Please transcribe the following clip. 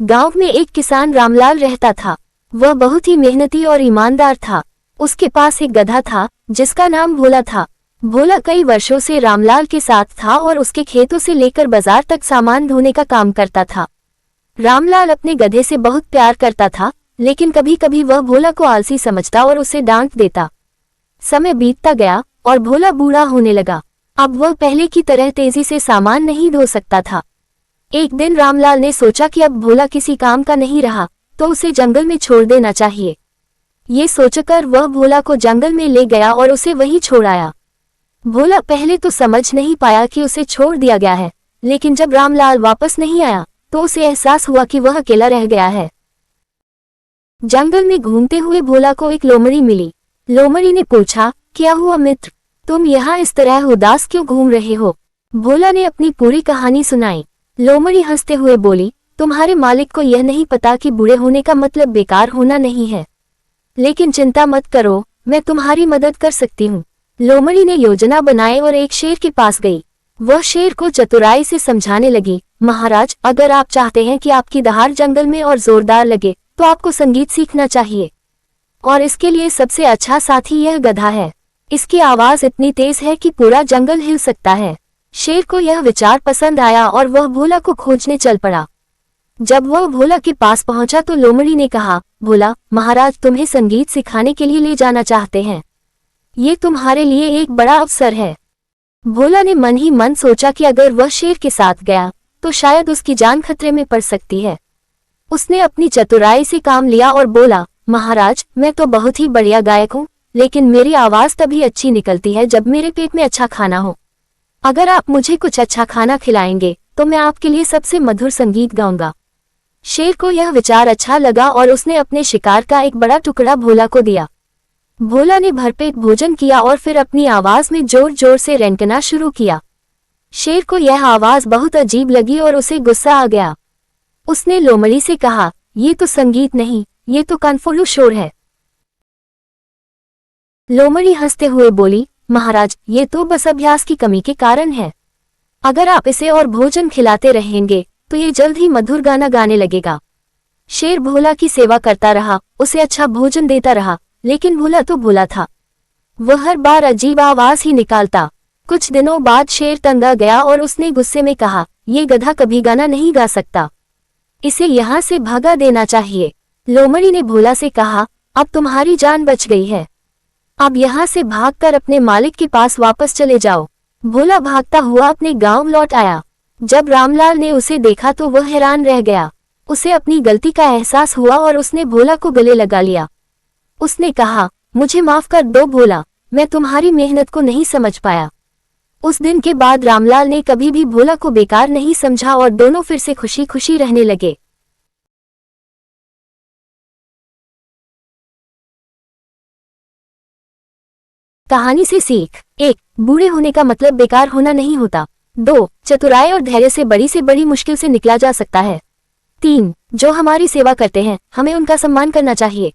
गांव में एक किसान रामलाल रहता था। वह बहुत ही मेहनती और ईमानदार था। उसके पास एक गधा था जिसका नाम भोला था। भोला कई वर्षों से रामलाल के साथ था और उसके खेतों से लेकर बाजार तक सामान ढोने का काम करता था। रामलाल अपने गधे से बहुत प्यार करता था, लेकिन कभी कभी वह भोला को आलसी समझता और उसे डांट देता। समय बीतता गया और भोला बूढ़ा होने लगा। अब वह पहले की तरह तेजी से सामान नहीं ढो सकता था। एक दिन रामलाल ने सोचा कि अब भोला किसी काम का नहीं रहा तो उसे जंगल में छोड़ देना चाहिए। ये सोचकर वह भोला को जंगल में ले गया और उसे वहीं छोड़ आया। भोला पहले तो समझ नहीं पाया कि उसे छोड़ दिया गया है, लेकिन जब रामलाल वापस नहीं आया तो उसे एहसास हुआ कि वह अकेला रह गया है। जंगल में घूमते हुए भोला को एक लोमड़ी मिली। लोमड़ी ने पूछा, क्या हुआ मित्र, तुम यहाँ इस तरह उदास क्यों घूम रहे हो? भोला ने अपनी पूरी कहानी सुनाई। लोमड़ी हंसते हुए बोली, तुम्हारे मालिक को यह नहीं पता कि बूढ़े होने का मतलब बेकार होना नहीं है, लेकिन चिंता मत करो, मैं तुम्हारी मदद कर सकती हूँ। लोमड़ी ने योजना बनाई और एक शेर के पास गई। वह शेर को चतुराई से समझाने लगी, महाराज, अगर आप चाहते हैं कि आपकी दहाड़ जंगल में और जोरदार लगे तो आपको संगीत सीखना चाहिए, और इसके लिए सबसे अच्छा साथी यह गधा है। इसकी आवाज इतनी तेज है कि पूरा जंगल हिल सकता है। शेर को यह विचार पसंद आया और वह भोला को खोजने चल पड़ा। जब वह भोला के पास पहुंचा तो लोमड़ी ने कहा, भोला, महाराज तुम्हें संगीत सिखाने के लिए ले जाना चाहते हैं। ये तुम्हारे लिए एक बड़ा अवसर है। भोला ने मन ही मन सोचा कि अगर वह शेर के साथ गया तो शायद उसकी जान खतरे में पड़ सकती है। उसने अपनी चतुराई से काम लिया और बोला, महाराज, मैं तो बहुत ही बढ़िया गायक हूँ, लेकिन मेरी आवाज तभी अच्छी निकलती है जब मेरे पेट में अच्छा खाना हो। अगर आप मुझे कुछ अच्छा खाना खिलाएंगे तो मैं आपके लिए सबसे मधुर संगीत गाऊंगा। शेर को यह विचार अच्छा लगा और उसने अपने शिकार का एक बड़ा टुकड़ा भोला को दिया। भोला ने भरपेट भोजन किया और फिर अपनी आवाज में जोर जोर से रेंकना शुरू किया। शेर को यह आवाज बहुत अजीब लगी और उसे गुस्सा आ गया। उसने लोमड़ी से कहा, ये तो संगीत नहीं, ये तो कनफुल्लू शोर है। लोमड़ी हंसते हुए बोली, महाराज, ये तो बस अभ्यास की कमी के कारण है। अगर आप इसे और भोजन खिलाते रहेंगे तो ये जल्द ही मधुर गाना गाने लगेगा। शेर भोला की सेवा करता रहा, उसे अच्छा भोजन देता रहा, लेकिन भोला तो भोला था। वह हर बार अजीब आवाज ही निकालता। कुछ दिनों बाद शेर तंग आ गया और उसने गुस्से में कहा, ये गधा कभी गाना नहीं गा सकता, इसे यहाँ से भगा देना चाहिए। लोमड़ी ने भोला से कहा, अब तुम्हारी जान बच गई है, अब यहाँ से भागकर अपने मालिक के पास वापस चले जाओ। भोला भागता हुआ अपने गांव लौट आया। जब रामलाल ने उसे देखा तो वह हैरान रह गया। उसे अपनी गलती का एहसास हुआ और उसने भोला को गले लगा लिया। उसने कहा, मुझे माफ कर दो भोला, मैं तुम्हारी मेहनत को नहीं समझ पाया। उस दिन के बाद रामलाल ने कभी भी भोला को बेकार नहीं समझा और दोनों फिर से खुशी खुशी रहने लगे। कहानी से सीख। 1. बूढ़े होने का मतलब बेकार होना नहीं होता। 2. चतुराई और धैर्य से बड़ी मुश्किल से निकला जा सकता है। 3. जो हमारी सेवा करते हैं हमें उनका सम्मान करना चाहिए।